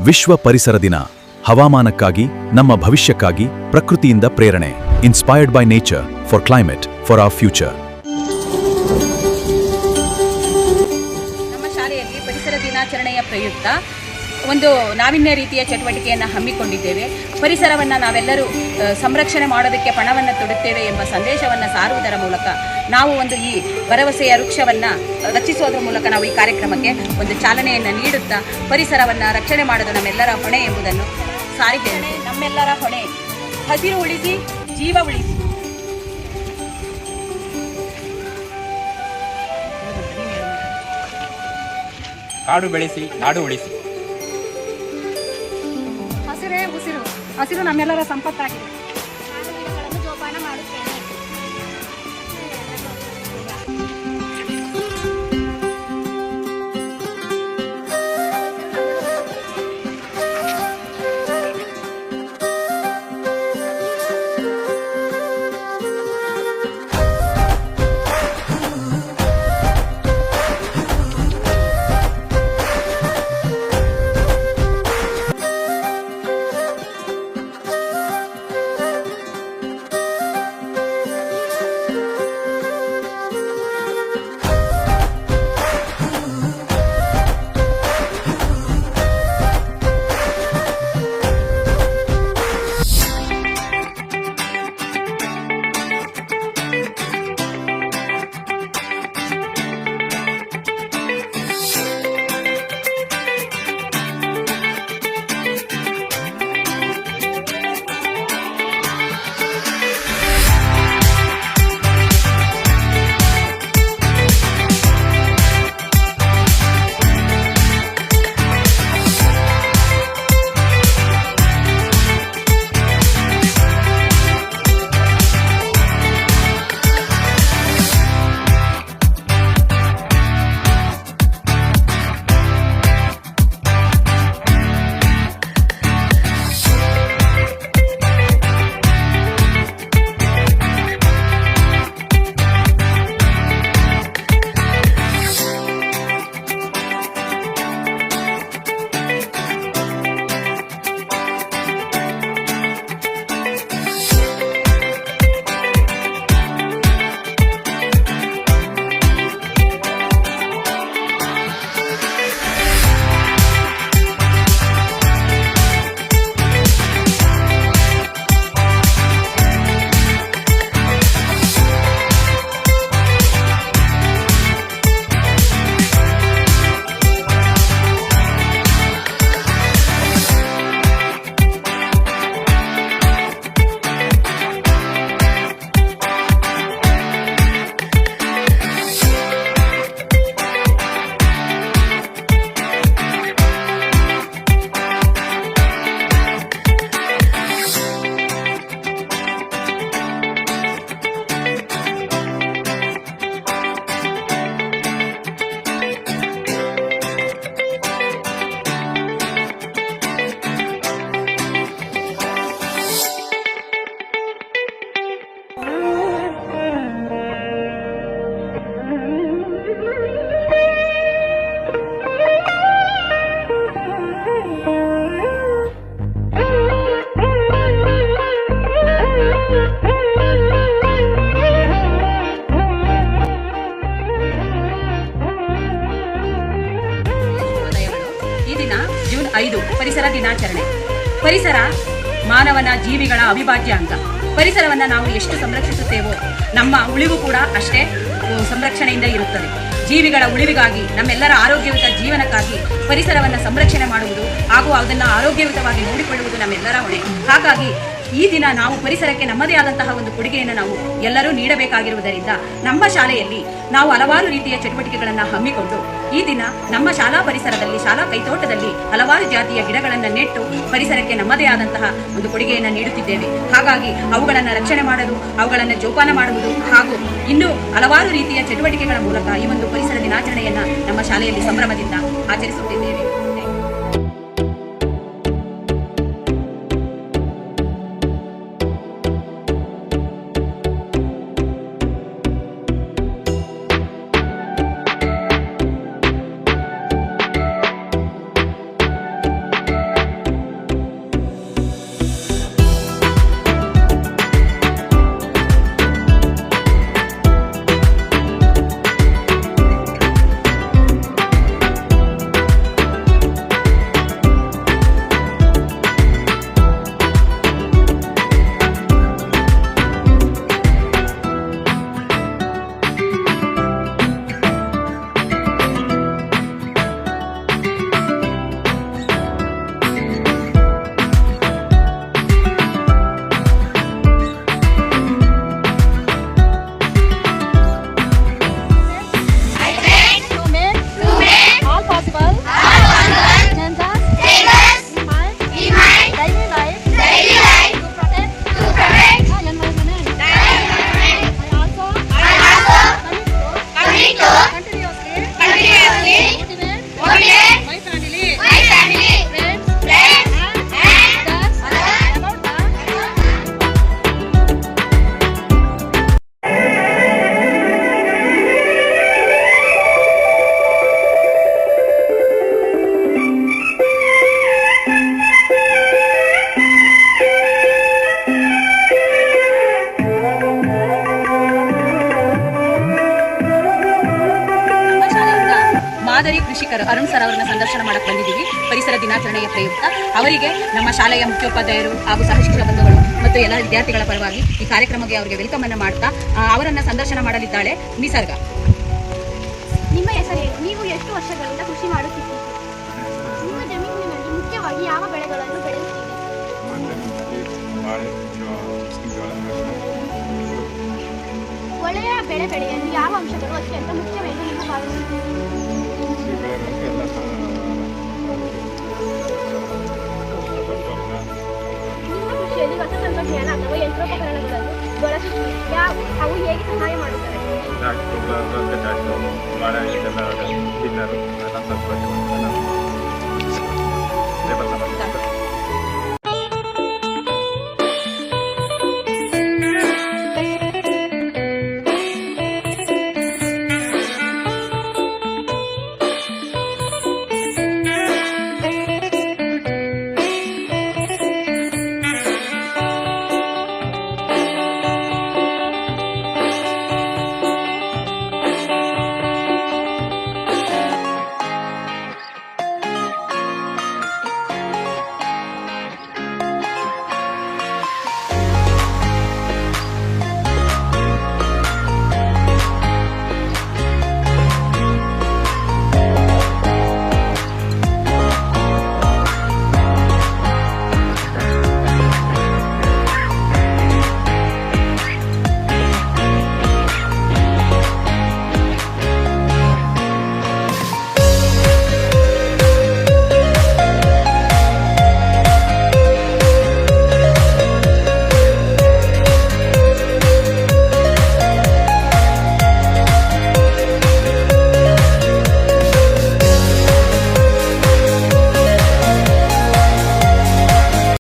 ವಿಶ್ವ ಪರಿಸರ ದಿನ. ಹವಾಮಾನಕ್ಕಾಗಿ, ನಮ್ಮ ಭವಿಷ್ಯಕ್ಕಾಗಿ ಪ್ರಕೃತಿಯಿಂದ ಪ್ರೇರಣೆ. Inspired by nature, for climate, for our future. ನಮ್ಮ ಶಾಲೆಯಲ್ಲಿ ಪರಿಸರ ದಿನಾಚರಣೆಯ ಪ್ರಯುಕ್ತ ಒಂದು ನಾವಿನ್ಯ ರೀತಿಯ ಚಟುವಟಿಕೆಯನ್ನು ಹಮ್ಮಿಕೊಂಡಿದ್ದೇವೆ. ಪರಿಸರವನ್ನು ನಾವೆಲ್ಲರೂ ಸಂರಕ್ಷಣೆ ಮಾಡೋದಕ್ಕೆ ಪಣವನ್ನು ತೊಡುತ್ತೇವೆ ಎಂಬ ಸಂದೇಶವನ್ನು ಸಾರುವುದರ ಮೂಲಕ ನಾವು ಈ ಭರವಸೆಯ ವೃಕ್ಷವನ್ನು ರಚಿಸೋದ್ರ ಮೂಲಕ ನಾವು ಈ ಕಾರ್ಯಕ್ರಮಕ್ಕೆ ಒಂದು ಚಾಲನೆಯನ್ನು ನೀಡುತ್ತಾ ಪರಿಸರವನ್ನು ರಕ್ಷಣೆ ಮಾಡೋದು ನಮ್ಮೆಲ್ಲರ ಹೊಣೆ ಎಂಬುದನ್ನು ಸಾರಿ ಹೇಳಿ. ನಮ್ಮೆಲ್ಲರ ಹೊಣೆ ಹಸಿರು ಉಳಿಸಿ, ಜೀವ ಉಳಿಸಿ. ಕಾಡು ಬೆಳೆಸಿ, ನಾಡು ಉಳಿಸಿ. ಹಸಿರೇ ಉಸಿರು, ಹಸಿರು ನಮ್ಮೆಲ್ಲರ ಸಂಪತ್ತಾಗಿದೆ. ಜೋಪಾನ ಮಾಡುತ್ತೇನೆ. ಜೂನ್ 5 ಪರಿಸರ ದಿನಾಚರಣೆ. ಪರಿಸರ ಮಾನವನ ಜೀವಿಗಳ ಅವಿಭಾಜ್ಯ ಅಂಗ. ಪರಿಸರವನ್ನು ನಾವು ಎಷ್ಟು ಸಂರಕ್ಷಿಸುತ್ತೇವೋ ನಮ್ಮ ಉಳಿವು ಕೂಡ ಅಷ್ಟೇ ಸಂರಕ್ಷಣೆಯಿಂದ ಇರುತ್ತದೆ. ಜೀವಿಗಳ ಉಳಿವಿಗಾಗಿ, ನಮ್ಮೆಲ್ಲರ ಆರೋಗ್ಯಯುತ ಜೀವನಕ್ಕಾಗಿ ಪರಿಸರವನ್ನು ಸಂರಕ್ಷಣೆ ಮಾಡುವುದು ಹಾಗೂ ಅದನ್ನು ಆರೋಗ್ಯಯುತವಾಗಿ ನೋಡಿಕೊಳ್ಳುವುದು ನಮ್ಮೆಲ್ಲರ ಹೊಣೆ. ಹಾಗಾಗಿ ಈ ದಿನ ನಾವು ಪರಿಸರಕ್ಕೆ ನಮ್ಮದೇ ಆದಂತಹ ಒಂದು ಕೊಡುಗೆಯನ್ನು ನಾವು ಎಲ್ಲರೂ ನೀಡಬೇಕಾಗಿರುವುದರಿಂದ ನಮ್ಮ ಶಾಲೆಯಲ್ಲಿ ನಾವು ಹಲವಾರು ರೀತಿಯ ಚಟುವಟಿಕೆಗಳನ್ನು ಹಮ್ಮಿಕೊಂಡು ಈ ದಿನ ನಮ್ಮ ಶಾಲಾ ಪರಿಸರದಲ್ಲಿ, ಶಾಲಾ ಕೈತೋಟದಲ್ಲಿ ಹಲವಾರು ಜಾತಿಯ ಗಿಡಗಳನ್ನು ನೆಟ್ಟು ಪರಿಸರಕ್ಕೆ ನಮ್ಮದೇ ಆದಂತಹ ಒಂದು ಕೊಡುಗೆಯನ್ನು ನೀಡುತ್ತಿದ್ದೇವೆ. ಹಾಗಾಗಿ ಅವುಗಳನ್ನು ರಕ್ಷಣೆ ಮಾಡಲು, ಅವುಗಳನ್ನು ಜೋಪಾನ ಮಾಡುವುದು ಹಾಗೂ ಇನ್ನೂ ಹಲವಾರು ರೀತಿಯ ಚಟುವಟಿಕೆಗಳ ಮೂಲಕ ಈ ಒಂದು ಪರಿಸರ ದಿನಾಚರಣೆಯನ್ನು ನಮ್ಮ ಶಾಲೆಯಲ್ಲಿ ಸಂಭ್ರಮದಿಂದ ಆಚರಿಸುತ್ತಿದ್ದೇವೆ. My family. Friends. And others. About the ನಮ್ಮ ಶಾಲೆಯಿಂದ ಮಾದರಿ ಕೃಷಿಕರು ಅರುಣ್ ಸರ್ ಅವರನ್ನ ಸಂದರ್ಶನ ಮಾಡಕ್ಕೆ ಬಂದಿದ್ದೀವಿ ಪರಿಸರ ದಿನಾಚರಣೆಯ ಪ್ರಯುಕ್ತ. ಅವರಿಗೆ ನಮ್ಮ ಶಾಲೆಯ ಮುಖ್ಯೋಪಾಧ್ಯಾಯರು ಹಾಗೂ ಸಹಶಿಕ್ಷಕ ಬಂಧುಗಳು ಮತ್ತು ಎಲ್ಲ ವಿದ್ಯಾರ್ಥಿಗಳ ಪರವಾಗಿ ಈ ಕಾರ್ಯಕ್ರಮಕ್ಕೆ ಅವರಿಗೆ ವೆಲ್ಕಮ್ ಅನ್ನು ಮಾಡ್ತಾ ಅವರನ್ನ ಸಂದರ್ಶನ ಮಾಡಲಿದ್ದಾಳೆ ನಿಸರ್ಗ. ನಿಮ್ಮ ಹೆಸರೇನು? ನೀವು ಎಷ್ಟು ವರ್ಷಗಳಿಂದ ಕೃಷಿ ಮಾಡುತ್ತಿದ್ದೀರಿ? ನಿಮ್ಮ ಜಮೀನಿನಲ್ಲಿ ಮುಖ್ಯವಾಗಿ ಯಾವ ಬೆಳೆಗಳನ್ನು ಬೆಳೆಯುತ್ತೀರಿ? ಒಳ್ಳೆಯ ಬೆಳೆ ಬೆಳೆಯಲು ಯಾವ ಅಂಶಗಳು ಅತ್ಯಂತ ಮುಖ್ಯವೆಂದು ನೀವು ಭಾವಿಸುತ್ತೀರಿ? ನಿಮ್ಮ ಕೃಷಿಯಲ್ಲಿ ಹೊಸ ತಂತ್ರಜ್ಞಾನ ಅಥವಾ ಯಂತ್ರೋಪಕರಣಗಳನ್ನು ಬಳಸುತ್ತೀರಿ? ಅವು ಹೇಗೆ ಸಹಾಯ ಮಾಡುತ್ತವೆ?